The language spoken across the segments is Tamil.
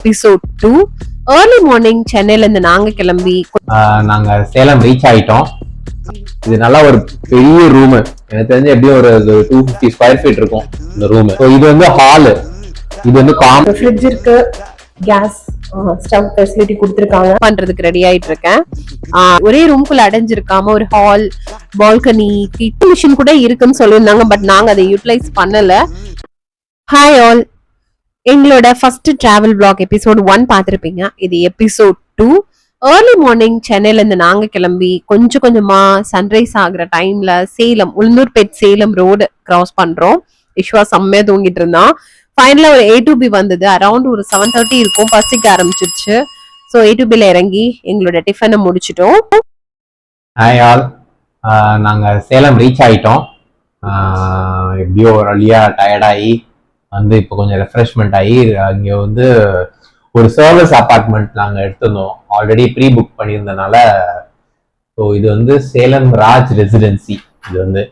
எபிசோட் 2 ஏர்லி மார்னிங் சென்னையில இருந்து கிளம்பி நாங்க சேலம் ரீச் ஆயிட்டோம். இது நல்லா ஒரு பெரிய ரூம், எனக்கு தெரிஞ்சு எப்படியும் ஒரு 250 ஸ்கொயர் ஃபீட் இருக்கும் இந்த ரூம். இது வந்து ஹால், இது வந்து ஃப்ரிட்ஜ் இருக்கு, கேஸ் ஸ்டவ் ஃபெசிலிட்டி கொடுத்துருக்காங்க. பண்றதுக்கு ரெடி ஆயிட்டு இருக்கேன். ஒரே ரூம்குள்ள அடைஞ்சிருக்காம ஒரு ஹால், பால்கனி, கிச்சன் மிஷின் கூட இருக்குன்னு சொல்லியிருந்தாங்க. பட் நாங்க அதை யூட்டிலைஸ் பண்ணல. ஹாய் ஆல், எங்களோட ஃபர்ஸ்ட் டிராவல் பிளாக் எபிசோட் 1 பார்த்துருப்பீங்க. இது எபிசோட் 2. ஏர்லி மார்னிங் சென்னையில இருந்து கிளம்பி கொஞ்சம் கொஞ்சமா சன்ரைஸ் ஆகுற டைம்ல சேலம், உளுந்தூர்பேட் சேலம் ரோடு கிராஸ் பண்றோம். விஸ்வா செம்மையா தூங்கிட்டு இருந்தான். ஃபைனலா ஒரு A2B வந்தது. அரௌண்ட் ஒரு 7:30 இருக்கும். பசிக்க ஆரம்பிச்சிருச்சு. ஸோ A2Bல இறங்கி எங்களோட டிஃபனை முடிச்சிட்டோம். ஹாய் ஆல், நாங்க சேலம் ரீச் ஆயிட்டோம். எப்படியோ ஒரு வழியா டயர்டாகி வந்து இப்போ கொஞ்சம் ரெஃப்ரெஷ்மெண்ட் ஆகி அங்கே வந்து ஒரு சர்வீஸ் அப்பார்ட்மெண்ட் நாங்கள் எடுத்திருந்தோம். ஆல்ரெடி ப்ரீ புக் பண்ணியிருந்தனால. ஸோ இது வந்து சேலம் ராஜ் ரெசிடென்சி. இது வந்து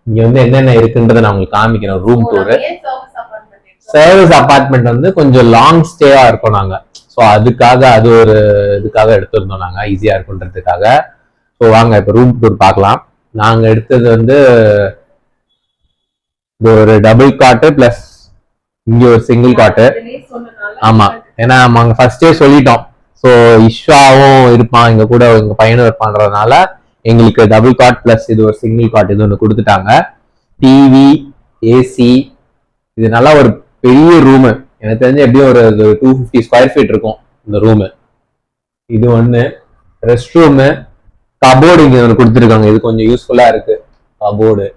இங்கே வந்து என்னென்ன இருக்குன்றதை நான் உங்களுக்கு காமிக்கிறேன். Room tour. சர்வீஸ் அப்பார்ட்மெண்ட் வந்து கொஞ்சம் லாங் ஸ்டேவா இருக்கும் நாங்கள். ஸோ அதுக்காக அது ஒரு இதுக்காக எடுத்திருந்தோம் நாங்கள், ஈஸியாக இருக்குன்றதுக்காக. ஸோ வாங்க இப்போ ரூம் டூர் பார்க்கலாம். நாங்கள் எடுத்தது வந்து இது ஒரு டபுள் காட்டு பிளஸ் இங்க ஒரு சிங்கிள் காட்டு. ஆமா, ஏன்னா நாங்க ஃபர்ஸ்டே சொல்லிட்டோம். ஸோ இஷ்வாவும் இருப்பான் எங்க கூட, எங்க பையனும் இருப்பான்றதுனால எங்களுக்கு டபுள் காட் பிளஸ் இது ஒரு சிங்கிள் காட் இது ஒன்று கொடுத்துட்டாங்க. டிவி, ஏசி, இது நல்லா ஒரு பெரிய ரூமு, எனக்கு தெரிஞ்சு எப்படியும் ஒரு 250 ஸ்கொயர் ஃபீட் இருக்கும் இந்த ரூமு. இது ஒன்று. ரெஸ்ட் ரூமு, கபோர்டு இங்க ஒன்று கொடுத்துருக்காங்க. இது கொஞ்சம் யூஸ்ஃபுல்லா இருக்கு. கபோர்டு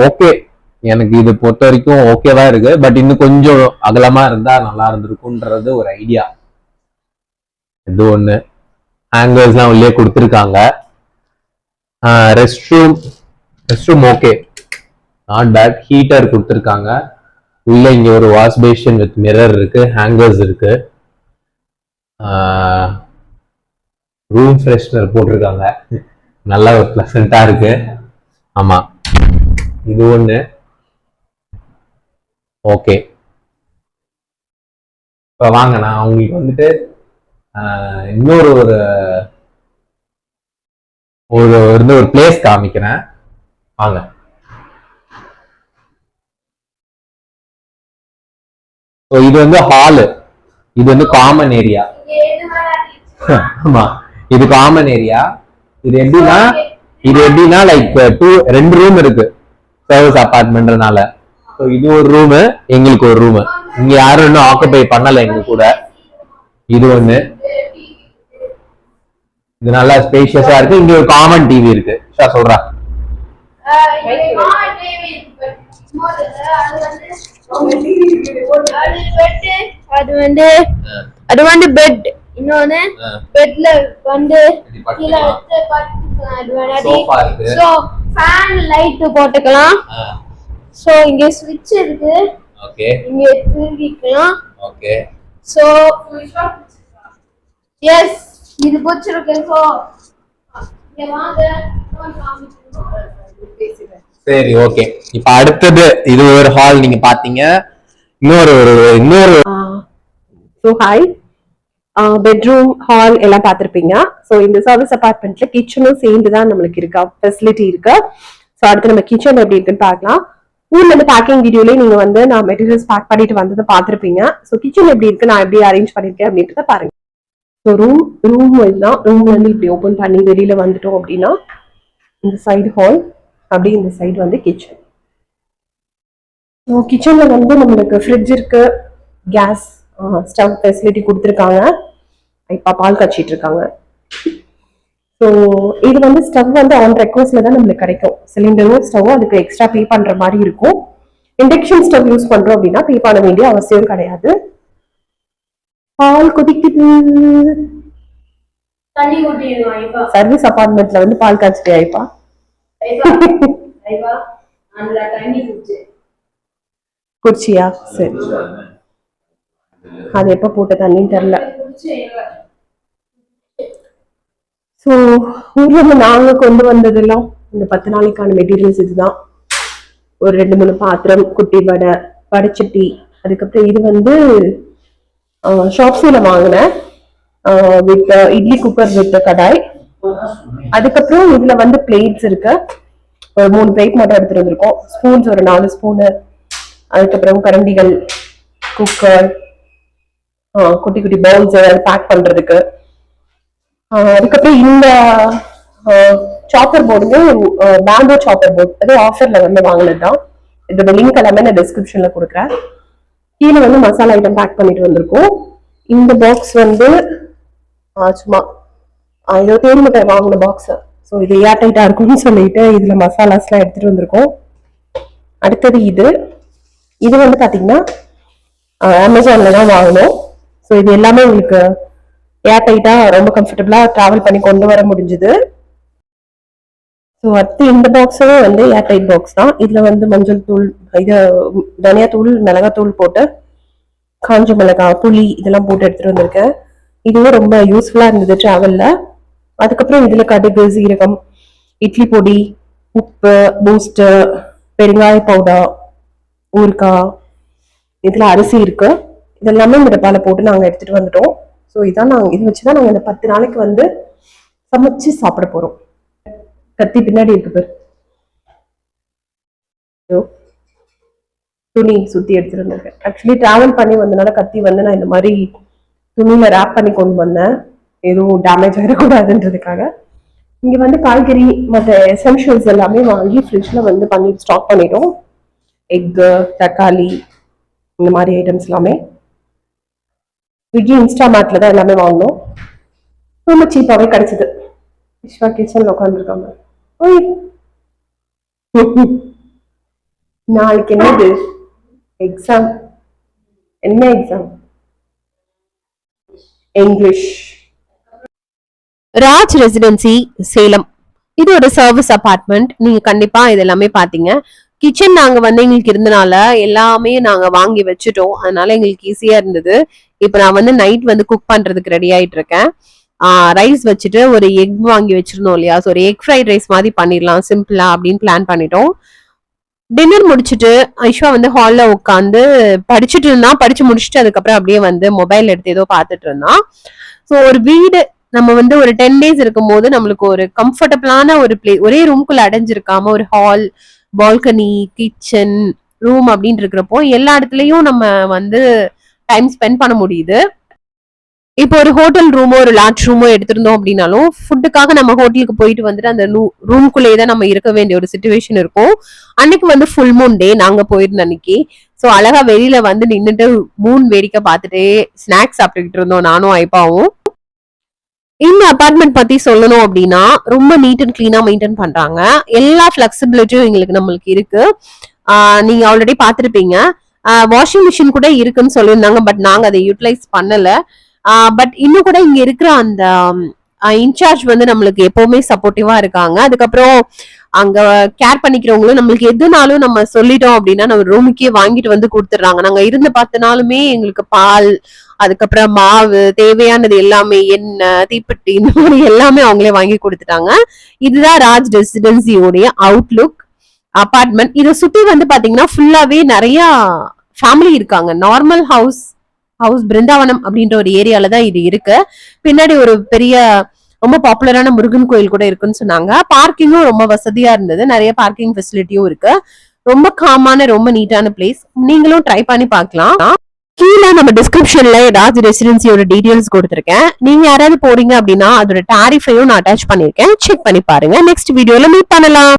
ஓகே, எனக்கு இது பொறுத்த வரைக்கும் ஓகேவா இருக்கு. பட் இன்னும் கொஞ்சம் அகலமா இருந்தா நல்லா இருந்திருக்கும்ன்றது ஒரு ஐடியா. இது ஒண்ணு. ஹேங்கர்ஸ்லாம் உள்ளே கொடுத்துருக்காங்க. Rest room okay, not bad. Heater கொடுத்துருக்காங்க. உள்ள இங்க ஒரு வாஷ் பேஷன் வித் மிரர் இருக்கு, ஹேங்கர்ஸ் இருக்கு. ரூம் ஃப்ரெஷ்னர் போட்டிருக்காங்க, நல்லா ஒரு பிளசண்டா இருக்கு. ஆமா, இது ஒண்ணு ஓகே. இப்ப வாங்க, நான் உங்களுக்கு வந்துட்டு இன்னொரு ஒரு பிளேஸ் காமிக்கிறேன். வாங்க. இது வந்து ஹாலு, இது வந்து காமன் ஏரியா. ஆமா, இது காமன் ஏரியா. இது எப்படின்னா லைக் 2 ரூம் இருக்கு சர்வீஸ் அபார்ட்மெண்ட்னால. இது ஒரு ரூமு, எங்களுக்கு ஒரு ரூமு. இங்க யாரும் இன்னும் ஆக்குபை பண்ணல எங்க கூட. இது ஒண்ணு. இது நல்லா ஸ்பேஷியஸா இருக்கு. இங்க ஒரு காமன் டிவி இருக்கு. சொல்றா. அது வந்து பெட். இன்னொன்னு பெட்ல வந்து கீழ சோ ஃபேன் லைட் போட்டுக்கலாம். சோ இங்க ஸ்விட்ச் இருக்கு. ஓகே, இங்க திருகிக்கலாம். ஓகே. சோ எஸ், இது போச்சிருக்கு. சோ இங்க வாங்க. சரி, ஓகே. இப்ப அடுத்தது இது ஒரு ஹால் நீங்க பாத்தீங்க. இன்னொரு சோ ஹாய், பெட்ரூம், ஹால் எல்லாம் பார்த்துருப்பீங்க. ஸோ இந்த சர்வீஸ் அபார்ட்மெண்ட்ல கிச்சனும் சேர்ந்து தான் நம்மளுக்கு இருக்கா, ஃபெசிலிட்டி இருக்கு. ஸோ அடுத்து நம்ம கிச்சன் எப்படி இருக்குன்னு பார்க்கலாம். ஊர்ல இருந்து பேக்கிங் வீடியோலயே நீங்க வந்து நான் மெட்டீரியல்ஸ் பேக் பண்ணிட்டு வந்ததை பார்த்துருப்பீங்க. ஸோ கிச்சன் எப்படி இருக்கு, நான் எப்படி அரேஞ்ச் பண்ணிருக்கேன் அப்படின்றத பாருங்க. ஸோ ரூம் தான். ரூம்ல இருந்து இப்படி ஓப்பன் பண்ணி வெளியில வந்துட்டோம் அப்படின்னா இந்த சைடு ஹால், அப்படி இந்த சைடு வந்து கிச்சன். ஸோ கிச்சன்ல வந்து நம்மளுக்கு ஃப்ரிட்ஜ் இருக்கு, கேஸ், ஸ்டவ் ஃபெசிலிட்டி கொடுத்துருக்காங்க. இப்போ பால் காய்ச்சிட்டு இருக்காங்க. ஸோ இது வந்து ஸ்டவ் வந்து ஆன் ரெக்வஸ்ட்ல தான் நம்மளுக்கு கிடைக்கும். சிலிண்டரும் ஸ்டவ்வும் அதுக்கு எக்ஸ்ட்ரா பே பண்ற மாதிரி இருக்கும். இண்டக்ஷன் ஸ்டவ் யூஸ் பண்றோம் அப்படின்னா பே பண்ண வேண்டிய அவசியம் கிடையாது. பால் கொதிக்குது. சர்வீஸ் அபார்ட்மெண்ட்ல வந்து பால் காய்ச்சிட்டு ஆயிப்பா. குடிச்சியா? சரி, அது எப்ப போட்ட தண்ணின்னு தெரியல. ஊர்ல நாங்க கொண்டு வந்ததெல்லாம் இந்த 10 நாளைக்கான மெட்டீரியல்ஸ் இதுதான். ஒரு 2-3 பாத்திரம், குட்டி வடைச்சட்டி. அதுக்கப்புறம் இது வந்து ஷாப்ஸில வாங்கினேன் வித் இட்லி குக்கர் வித் கடாய். அதுக்கப்புறம் இதுல வந்து பிளேட்ஸ் இருக்கு. ஒரு 3 பிளேட் மட்டும் எடுத்துட்டு வந்திருக்கோம். ஸ்பூன்ஸ் ஒரு 4 ஸ்பூனு. அதுக்கப்புறம் கரண்டிகள், குக்கர், குட்டி குட்டி பவுல்ஸ் பேக் பண்றதுக்கு. அதுக்கப்புறம் இந்த சாப்பர் போர்டு பேம்போ சாப்பர் போர்டு, அது ஆஃபர்ல வந்து வாங்கினதுதான். இதோட லிங்க் எல்லாமே நான் டிஸ்கிரிப்ஷன்ல கொடுக்குறேன். கீழே வந்து மசாலா ஐட்டம் பேக் பண்ணிட்டு வந்திருக்கோம். இந்த பாக்ஸ் வந்து சும்மா ஏதோ தேன்மிட்டாய் வாங்கின பாக்ஸ். ஸோ இது ஏர் டைட்டா இருக்கும்னு சொல்லிட்டு இதுல மசாலாஸ்லாம் எடுத்துட்டு வந்திருக்கோம். அடுத்தது இது வந்து பாத்தீங்கன்னா அமேசான்ல தான் வாங்கணும். ஸோ இது எல்லாமே உங்களுக்கு ஏர் டைட்டா ரொம்ப கம்ஃபர்டபுளா டிராவல் பண்ணி கொண்டு வர முடிஞ்சுது. ஸோ அடுத்து இந்த பாக்ஸும் வந்து ஏர் டைட் பாக்ஸ் தான். இதுல வந்து மஞ்சள் தூள், இது தனியாத்தூள், மிளகாத்தூள் போட்டு, காஞ்ச மிளகாய், புளி இதெல்லாம் போட்டு எடுத்துட்டு வந்திருக்கேன். இதுவும் ரொம்ப யூஸ்ஃபுல்லா இருந்தது டிராவல்ல. அதுக்கப்புறம் இதுல கடுகு, சீரகம், இட்லி பொடி, உப்பு, பூஸ்ட், பெருங்காய பவுடர், ஊறுகாய், இதுல அரிசி இருக்கு. இதெல்லாமே இந்த டப்பால போட்டு நாங்க எடுத்துட்டு வந்துட்டோம். ஸோ இதான் இது வச்சுதான் நாங்க இந்த 10 நாளைக்கு வந்து சமைச்சு சாப்பிட போறோம். கத்தி பின்னாடி இருக்கு பேர். துணி சுத்தி எடுத்துட்டு வந்திருக்கேன். ஆக்சுவலி டிராவல் பண்ணி வந்தனால கத்தி வந்து நான் இந்த மாதிரி துணியில ரேப் பண்ணி கொண்டு வந்தேன், எதுவும் டேமேஜ் ஆகிடக்கூடாதுன்றதுக்காக. இங்க வந்து காய்கறி மற்ற எசென்ஷியல்ஸ் எல்லாமே வாங்கி ஃப்ரிட்ஜ்ல வந்து பண்ணி ஸ்டாக் பண்ணிட்டோம். எக்கு, தக்காளி, இந்த மாதிரி ஐட்டம்ஸ் எல்லாமே ஸ்விக்கி, இன்ஸ்டாமார்ட்ல தான் எல்லாமே வாங்கணும். ரொம்ப சீப்பாவே கிடைச்சது. விஸ்வா கிச்சன்ல உட்காந்துருக்காங்க. நாளைக்கு என்னது எக்ஸாம்? என்ன exam? English. Raj residency Salem, இது ஒரு சர்வீஸ் அபார்ட்மெண்ட். நீங்க கண்டிப்பா இது எல்லாமே பாத்தீங்க. கிச்சன் நாங்க வந்து எங்களுக்கு இருந்தனால எல்லாமே நாங்க வாங்கி வச்சுட்டோம். அதனால எங்களுக்கு ஈஸியா இருந்தது. இப்ப நான் வந்து நைட் வந்து குக் பண்றதுக்கு ரெடி ஆயிட்டு இருக்கேன். ரைஸ் வச்சுட்டு ஒரு எக் வாங்கி வச்சிருந்தோம் இல்லையா, ஸோ ஒரு எக் ஃப்ரைட் ரைஸ் மாதிரி பண்ணிடலாம் சிம்பிளா அப்படின்னு பிளான் பண்ணிட்டோம். டின்னர் முடிச்சுட்டு ஐஷா வந்து ஹால்ல உட்காந்து படிச்சுட்டு இருந்தான். படிச்சு முடிச்சுட்டு அதுக்கப்புறம் அப்படியே வந்து மொபைல் எடுத்து ஏதோ பார்த்துட்டு இருந்தான். ஸோ ஒரு வீடு நம்ம வந்து ஒரு 10 days இருக்கும் போது நம்மளுக்கு ஒரு கம்ஃபர்டபுளான ஒரு ஒரே ரூம்குள்ள அடைஞ்சிருக்காம ஒரு ஹால், பால்கனி, கிச்சன், ரூம் அப்படின்னு இருக்கிறப்போ எல்லா இடத்துலயும் நம்ம வந்து டைம் ஸ்பெண்ட் பண்ண முடியுது. இப்போ ஒரு ஹோட்டல் ரூமோ ஒரு லாட்ஜ் ரூமோ எடுத்திருந்தோம் அப்படின்னாலும் ஃபுட்டுக்காக நம்ம ஹோட்டலுக்கு போயிட்டு வந்துட்டு அந்த ரூம்குள்ளேயே தான் நம்ம இருக்க வேண்டிய ஒரு சிச்சுவேஷன் இருக்கும். அன்னைக்கு வந்து ஃபுல் மூன் டே நாங்க போயிருந்த அன்னைக்கு. ஸோ அழகா வெளியில வந்து நின்றுட்டு மூன் வேடிக்கை பார்த்துட்டே ஸ்நாக்ஸ் சாப்பிட்டுக்கிட்டு இருந்தோம் நானும் ஐப்பாவும். இந்த அபார்ட்மெண்ட் பத்தி சொல்லணும் அப்படின்னா ரொம்ப நீட் அண்ட் கிளீனா மெயின்டைன் பண்றாங்க. எல்லா பிளெக்சிபிலிட்டியும் நம்மளுக்கு இருக்கு. நீங்க ஆல்ரெடி பார்த்திருப்பீங்க. வாஷிங் மிஷின் கூட இருக்குன்னு சொல்லியிருந்தாங்க. பட் நாங்க அதை யூட்டிலைஸ் பண்ணல. பட் இன்னும் கூட இங்க இருக்கிற அந்த இன்சார்ஜ் வந்து நம்மளுக்கு எப்பவுமே சப்போர்ட்டிவா இருக்காங்க. அதுக்கப்புறம் அங்க கேர் பண்ணிக்கிறவங்களும் நம்மளுக்கு எதுனாலும் நம்ம சொல்லிட்டோம் அப்படின்னா நம்ம ரூமுக்கே வாங்கிட்டு வந்து கொடுத்துடுறாங்க. நாங்க இருந்த 10 நாளுமே எங்களுக்கு பால், அதுக்கப்புறம் மாவு, தேவையானது எல்லாமே, எண்ணெய், தீப்பெட்டி, இந்த மாதிரி எல்லாமே அவங்களே வாங்கி கொடுத்துட்டாங்க. இதுதான் ராஜ் ரெசிடென்சியோடைய அவுட்லுக் அபார்ட்மெண்ட். இதை சுத்தி வந்து பாத்தீங்கன்னா ஃபுல்லாவே நிறைய ஃபேமிலி இருக்காங்க. நார்மல் ஹவுஸ் பிருந்தாவனம் அப்படின்ற ஒரு ஏரியால தான் இது இருக்கு. பின்னாடி ஒரு பெரிய ரொம்ப பாப்புலரான முருகன் கோயில் கூட இருக்குன்னு சொன்னாங்க. பார்க்கிங்கும் ரொம்ப வசதியா இருந்தது. நிறைய பார்க்கிங் ஃபெசிலிட்டியும் இருக்கு. ரொம்ப காமான, ரொம்ப நீட்டான பிளேஸ். நீங்களும் ட்ரை பண்ணி பார்க்கலாம். கீழே நம்ம டிஸ்கிரிப்ஷன்ல ராஜ் ரெசிடென்சியோட டீடைல்ஸ் கொடுத்துருக்கேன். நீங்க யாராவது போறீங்க அப்படின்னா அதோட டாரிஃபையும் நான் அட்டாச் பண்ணிருக்கேன். செக் பண்ணி பாருங்க. நெக்ஸ்ட் வீடியோல மீட் பண்ணலாம்.